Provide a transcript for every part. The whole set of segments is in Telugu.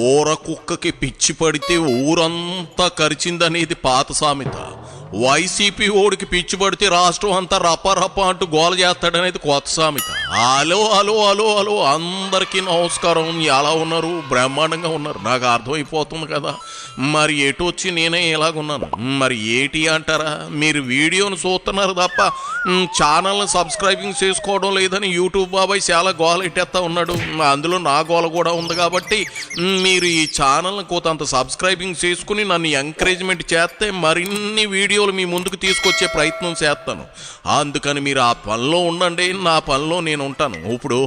ఊర కుక్కకి పిచ్చి పడితే ఊరంతా కరిచిందనేది పాత సామెత. వైసీపీ ఓడికి పిచ్చి పడితే రాష్ట్రం అంతా రప్ప రప్ప అంటూ గోల చేస్తాడనేది కొత్త సామెత. హలో హలో హలో హలో అందరికీ నమస్కారం. ఎలా ఉన్నారు? బ్రహ్మాండంగా ఉన్నారు, నాకు అర్థమైపోతుంది కదా. మరి ఎటు వచ్చి నేనే ఇలాగున్నాను. మరి ఏటి అంటారా? మీరు వీడియోను చూస్తున్నారు తప్ప ఛానల్ని సబ్స్క్రైబింగ్ చేసుకోవడం లేదని యూట్యూబ్ బాబాయ్ చాలా గోల ఎట్టేస్తా ఉన్నాడు. అందులో నా గోల కూడా ఉంది కాబట్టి మీరు ఈ ఛానల్ని కొంత సబ్స్క్రైబింగ్ చేసుకుని నన్ను ఎంకరేజ్మెంట్ చేస్తే మరిన్ని వీడియోలు మీ ముందుకు తీసుకొచ్చే ప్రయత్నం చేస్తాను. అందుకని మీరు ఆ పనిలో ఉండండి, నా పనిలో నేను ఉంటాను. ఇప్పుడు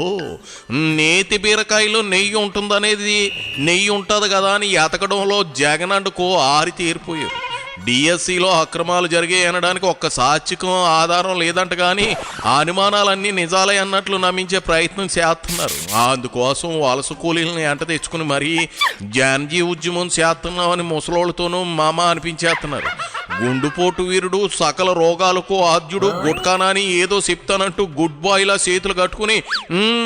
నేతి బీరకాయలో నెయ్యి ఉంటుందనేది నెయ్యి ఉంటుంది కదా అని ఎతకడంలో జగనండుకో ఆరి తీరిపోయారు. డిఎస్సిలో అక్రమాలు జరిగాయి అనడానికి ఒక్క సాక్షికం ఆధారం లేదంట, కానీ ఆ అనుమానాలన్నీ నిజాలే అన్నట్లు నమ్మించే ప్రయత్నం చేస్తున్నారు. అందుకోసం వలస కూలీలను ఎంట తెచ్చుకుని మరీ జాన్జీ ఉద్యమం చేస్తున్నామని ముసలోళ్ళతోనూ మామ అనిపించేస్తున్నారు. గుండుపోటు వీరుడు, సకల రోగాలకు ఆద్యుడు, గుట్కానాని ఏదో చెప్తానంటూ గుడ్ బాయ్లా చేతులు కట్టుకుని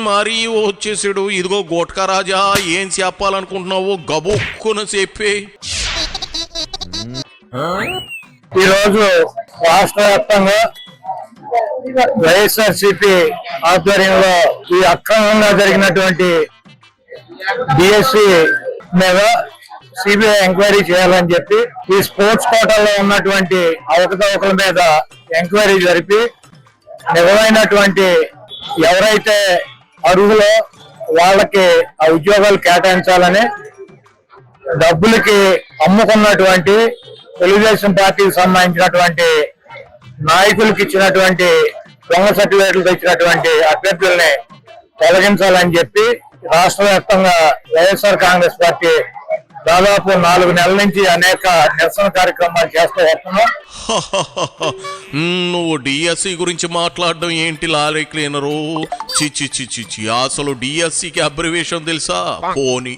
మరీ వచ్చేసాడు. ఇదిగో గుట్కా రాజా, ఏం చెప్పాలనుకుంటున్నావు గబుక్కున చెప్పే. ఈరోజు రాష్ట్ర వ్యాప్తంగా వైఎస్ఆర్సీపీ ఆధ్వర్యంలో ఈ అక్రమంగా జరిగినటువంటి డిఎస్సి మీద సిబిఐ ఎంక్వైరీ చేయాలని చెప్పి ఈ స్పోర్ట్స్ కోటాలో ఉన్నటువంటి అవకతవకల మీద ఎంక్వైరీ జరిపి నిజమైనటువంటి ఎవరైతే అర్హులో వాళ్ళకి ఆ ఉద్యోగాలు కేటాయించాలని డబ్బులకి అమ్ముకున్నటువంటి తెలుగుదేశం పార్టీకి సంబంధించినటువంటి నాయకులకు ఇచ్చినటువంటి దొంగ సర్టిఫికేట్లు ఇచ్చినటువంటి అభ్యర్థుల్ని తొలగించాలని చెప్పి రాష్ట్ర వ్యాప్తంగా వైఎస్ఆర్ కాంగ్రెస్ పార్టీ దాదాపు 4 నెలల నుంచి అనేక నిరసన కార్యక్రమాలు చేస్తూ వస్తున్నాం. నువ్వు డిఎస్సి గురించి మాట్లాడడం ఏంటి లారీ క్లీనరు? చిచి అసలు డిఎస్సికి అబ్రివేషన్ తెలుసా? పోనీ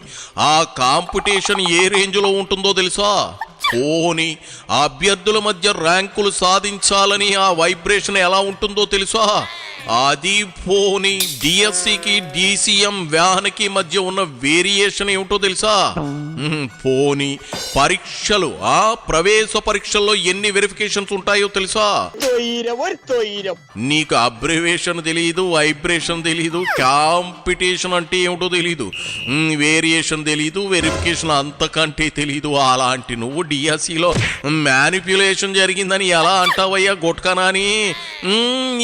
ఆ కాంపిటీషన్ ఏ రేంజ్ లో ఉంటుందో తెలుసా? పోనీ అభ్యర్థుల మధ్య ర్యాంకులు సాధించాలని ఆ వైబ్రేషన్ ఎలా ఉంటుందో తెలుసా? అది పోనీ డిఎస్సికి డిసిఎం వ్యాహనకి మధ్య ఉన్న వేరియేషన్ ఏమిటో తెలుసా? పోనీ పరీక్షలు, ఆ ప్రవేశ పరీక్షల్లో ఎన్ని వెరిఫికేషన్స్ ఉంటాయో తెలుసా? నీకు అబ్రివేషన్ తెలియదు, వైబ్రేషన్ తెలియదు, కాంపిటీషన్ అంటే ఏమిటో తెలియదు, వేరియేషన్ తెలియదు, వెరిఫికేషన్ అంతకంటే తెలియదు. అలాంటి నువ్వు డిఎస్సిలో మ్యానిప్యులేషన్ జరిగిందని ఎలా అంటావయ్యా గుట్కనాని?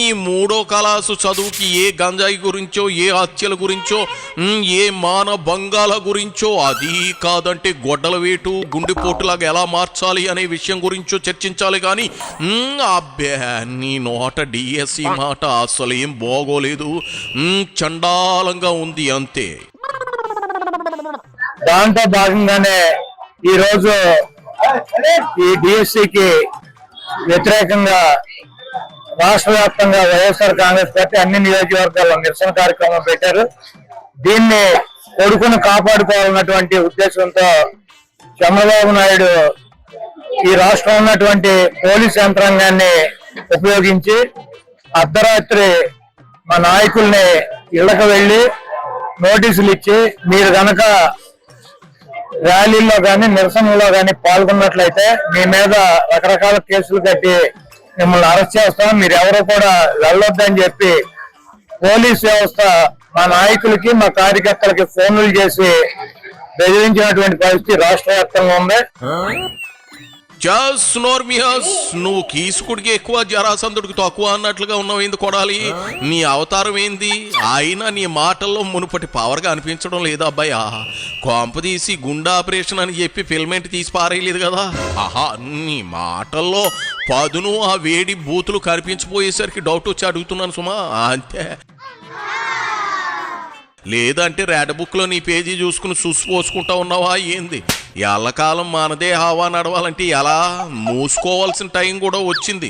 ఈ 3వ క్లాసు చదువుకి ఏ గంజాయి గురించో, ఏ హత్యల గురించో, ఏ మాన భంగాల గురించో, అది కాదంటే గొడ్డల వేటు, గుండెపోటులాగా ఎలా మార్చాలి అనే విషయం గురించో చర్చించాలి. కానీ అబ్బే నీ నోట డిఎస్సి మాట అసలు ఏం బాగోలేదు, చండాలంగా ఉంది అంతే. దాంట్లో భాగంగానే ఈరోజు ఈ డిఎస్సికి వ్యతిరేకంగా రాష్ట్ర వ్యాప్తంగా వైఎస్ఆర్ కాంగ్రెస్ పార్టీ అన్ని నియోజకవర్గాల్లో నిరసన కార్యక్రమం పెట్టారు. దీన్ని కొడుకును కాపాడుకోవాలన్నటువంటి ఉద్దేశంతో చంద్రబాబు నాయుడు ఈ రాష్ట్రంలో ఉన్నటువంటి పోలీస్ యంత్రాంగాన్ని ఉపయోగించి అర్ధరాత్రి మా నాయకుల్ని ఇళ్లకు వెళ్లి నోటీసులు ఇచ్చి మీరు గనక ర్యాలీల్లో కానీ నిరసనలో కానీ పాల్గొన్నట్లయితే మీ మీద రకరకాల కేసులు కట్టి మిమ్మల్ని అరెస్ట్ చేస్తాం, మీరు ఎవరు కూడా వెళ్ళొద్దని చెప్పి పోలీస్ వ్యవస్థ మా నాయకులకి మా కార్యకర్తలకి ఫోన్లు చేసి బెదిరించినటువంటి పరిస్థితి రాష్ట్ర వ్యాప్తంగా ఉంది. నువ్వు కీసుకుడికి ఎక్కువ జరాసందుడికి తక్కువ అన్నట్లుగా ఉన్నావు. ఏంది కొడాలి? నీ అవతారం ఏంది? అయినా నీ మాటల్లో మునుపటి పవర్గా అనిపించడం లేదా అబ్బాయి? కొంపదీసి గుండె ఆపరేషన్ అని చెప్పి ఫిల్మెంట్ తీసి పారేయలేదు కదా? ఆహా, నీ మాటల్లో పదును ఆ వేడి బూతులు కనిపించిపోయేసరికి డౌట్ వచ్చి అడుగుతున్నాను సుమా, అంతే. లేదంటే రెడ్ బుక్ లో నీ పేజీ చూసుకుని పోసుకుంటా ఉన్నావా ఏంది? ఎల్లకాలం మనదే హవా నడవాలంటే ఎలా? మూసుకోవాల్సిన టైం కూడా వచ్చింది,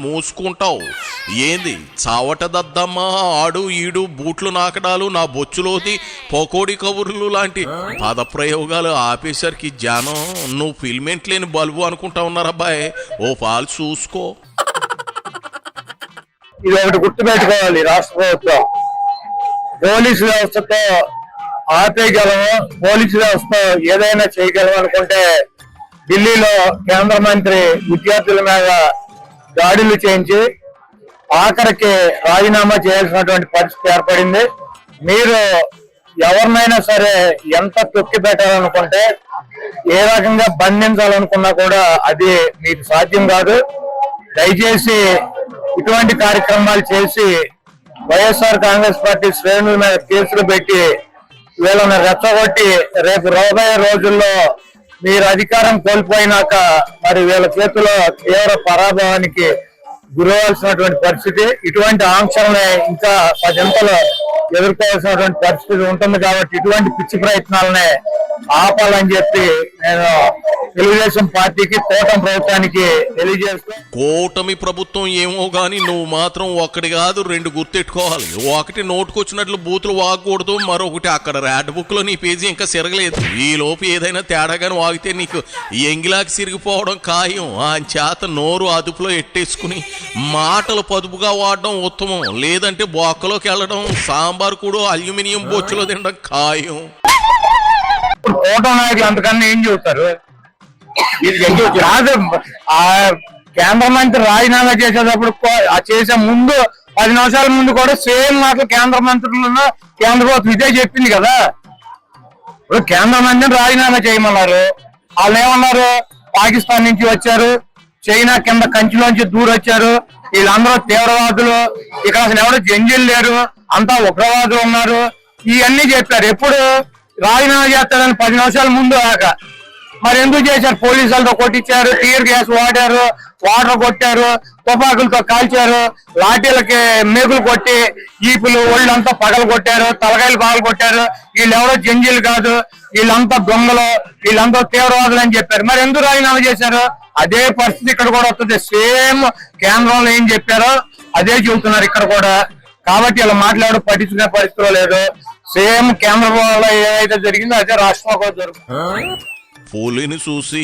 మూసుకుంటావు ఏంది? చావట దద్దమ్మా, ఆడు ఈడు, బూట్లు నాకడాలు, నా బొచ్చులోది పకోడీ కబుర్లు లాంటి పదప్రయోగాలు ఆపేసరికి జనం నువ్వు ఫిల్మెంట్ లేని బల్బు అనుకుంటా ఉన్నారబ్బాయి. ఓ పాలు చూసుకో. ఇది ఒకటి గుర్తుపెట్టుకోవాలి, రాష్ట్ర ప్రభుత్వం పోలీసు వ్యవస్థతో ఆపేయగలము, పోలీసు వ్యవస్థ ఏదైనా చేయగలము అనుకుంటే ఢిల్లీలో కేంద్ర మంత్రి విద్యార్థుల మీద దాడులు చేయించి ఆఖరికి రాజీనామా చేయాల్సినటువంటి పరిస్థితి ఏర్పడింది. మీరు ఎవరినైనా సరే ఎంత తొక్కి పెట్టాలనుకుంటే, ఏ రకంగా బంధించాలనుకున్నా కూడా అది మీకు సాధ్యం కాదు. దయచేసి ఇటువంటి కార్యక్రమాలు చేసి వైఎస్ఆర్ కాంగ్రెస్ పార్టీ శ్రేణుల మీద కేసులు పెట్టి వీళ్ళని రెచ్చగొట్టి రేపు రాబోయే రోజుల్లో మీరు అధికారం కోల్పోయినాక మరి వీళ్ళ చేతిలో తీవ్ర పరాభవానికి గురవలసినటువంటి పరిస్థితి, ఇటువంటి ఆంక్షల్ని ఇంకా 10 గంటలు ఎదుర్కోవాల్సినటువంటి పరిస్థితి ఉంటుంది. కాబట్టి ఇటువంటి పిచ్చి ప్రయత్నాలనే ఆపాలని చెప్పి నేను తెలుగుదేశం పార్టీకి, కూటమి ప్రభుత్వానికి తెలియజేస్తూ, కూటమి ప్రభుత్వం ఏమో గాని నువ్వు మాత్రం ఒకటి కాదు 2 గుర్తెట్టుకోవాలి. ఒకటి నోటుకొచ్చినట్లు బూతులు వాగకూడదు, మరొకటి అక్కడ ర్యాడ్ బుక్ లో నీ పేజీ ఇంకా సిరగలేదు. ఈ లోపు ఏదైనా తేడాగాని వాగితే నీకు ఎంగిలాకి సిరిగిపోవడం ఖాయం. ఆ చేత నోరు అదుపులో ఎట్టేసుకుని మాటలు పదుపుగా వాడడం ఉత్తమం. లేదంటే బొక్కలోకి వెళ్ళడం, సాంబార్ కూడా అల్యూమినియం బొచ్చులో తినడం ఖాయం. కూటమి నాయకులు అంతకన్నా ఏం చెబుతారు? కాదు, ఆ కేంద్ర మంత్రి రాజీనామా చేసేటప్పుడు చేసే ముందు 10 నిమిషాల ముందు కూడా సేమ్ మాటలు కేంద్ర మంత్రులను కేంద్ర ప్రభుత్వం ఇదే చెప్పింది కదా. ఇప్పుడు కేంద్ర మంత్రిని రాజీనామా చేయమన్నారు. వాళ్ళు ఏమన్నారు? పాకిస్తాన్ నుంచి వచ్చారు, చైనా కింద కంచిలోంచి దూరొచ్చారు, వీళ్ళందరూ తీవ్రవాదులు, ఇక్కడ అసలు ఎవరు జంజీలు లేరు, అంతా ఉగ్రవాదులు ఉన్నారు, ఇవన్నీ చెప్పారు. ఎప్పుడు రాజీనామా చేస్తారని 10 నిమిషాల ముందు దాకా. మరి ఎందుకు చేశారు? పోలీసులతో కొట్టించారు, టీయర్ గ్యాస్ వాడారు, వాటర్ కొట్టారు, తుపాకులతో కాల్చారు, లాఠీలకి మేకులు కొట్టి ఈపులు ఒళ్ళంతా పగలు కొట్టారు, తలకాయలు పగలు కొట్టారు. వీళ్ళెవరో జంజీలు కాదు, వీళ్ళంతా దొంగలు, వీళ్ళంతా తీవ్రవాదులు అని చెప్పారు. మరి ఎందుకు రాజీనామా చేశారు? అదే పరిస్థితి ఇక్కడ కూడా వస్తుంది. సేమ్ కేంద్రంలో ఏం చెప్పారో అదే చెబుతున్నారు ఇక్కడ కూడా. కాబట్టి ఇలా మాట్లాడు పట్టించుకునే పరిస్థితిలో లేదు. సేమ్ కేంద్రంలో ఏదైతే జరిగిందో అదే రాష్ట్రంలో కూడా జరుగుతుంది. పులిని చూసి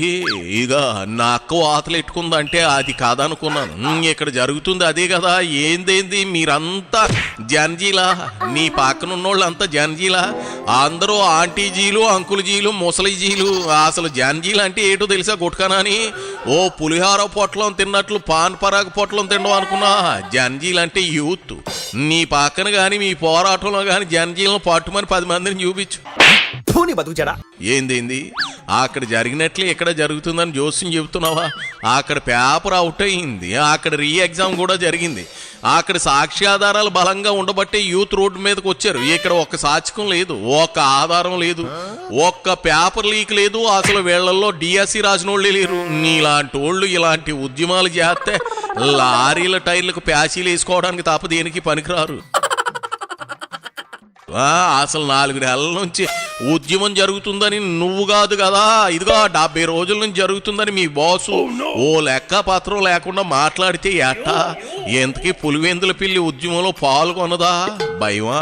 ఇక నాకు ఆతలు ఎట్టుకుందంటే అది కాదనుకున్నాను. ఇక్కడ జరుగుతుంది అదే కదా. ఏందేంది మీరంతా జనజీలా, నీ పక్కనున్నోళ్ళు అంతా జనజీలా, అందరూ ఆంటీజీలు, అంకుల్జీలు, ముసలిజీలు. అసలు జనజీలు అంటే ఏటో తెలుసా? గుట్కనాని ఓ పులిహార పొట్లం తిన్నట్లు పాన్ పరాగ పొట్లం తినడం అనుకున్నా. జనజీలు అంటే యూత్. నీ పక్కన గాని మీ పోరాటంలో గాని జనజీలను పట్టుమని 10 మందిని చూపించు. ఏందేంది అక్కడ జరిగినట్లే ఇక్కడ జరుగుతుందని జోస్యం చెబుతున్నావా? అక్కడ పేపర్ అవుట్ అయింది, అక్కడ రీ ఎగ్జామ్ కూడా జరిగింది. అక్కడ సాక్ష్యాధారాలు బలంగా ఉండబట్టే యూత్ రోడ్డు మీదకి వచ్చారు. ఇక్కడ ఒక్క సాక్ష్యం లేదు, ఒక్క ఆధారం లేదు, ఒక్క పేపర్ లీక్ లేదు. అసలు వీళ్లలో డిఎస్సి రాసిన వాళ్ళే లేరు. నీలాంటి వాళ్ళు ఇలాంటి ఉద్యమాలు చేస్తే లారీల టైర్లకు ప్యాచీలు వేసుకోవడానికి తప్ప దేనికి పనికిరారు. అసలు 4 నెలల నుంచి ఉద్యమం జరుగుతుందని నువ్వు కాదు కదా, ఇదిగో 70 రోజుల నుంచి జరుగుతుందని మీ బాసు ఓ లెక్క పత్రం లేకుండా మాట్లాడితే ఎట్టా? ఎంతకీ పులివెందుల పిల్లి ఉద్యమంలో పాల్గొన్నదా? భయమా?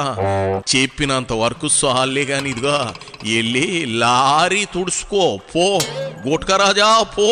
చెప్పినంత వరకు సాలే గాని ఇదిగో వెళ్ళి లారీ తుడుచుకో పో. గుట్కరాజా పో.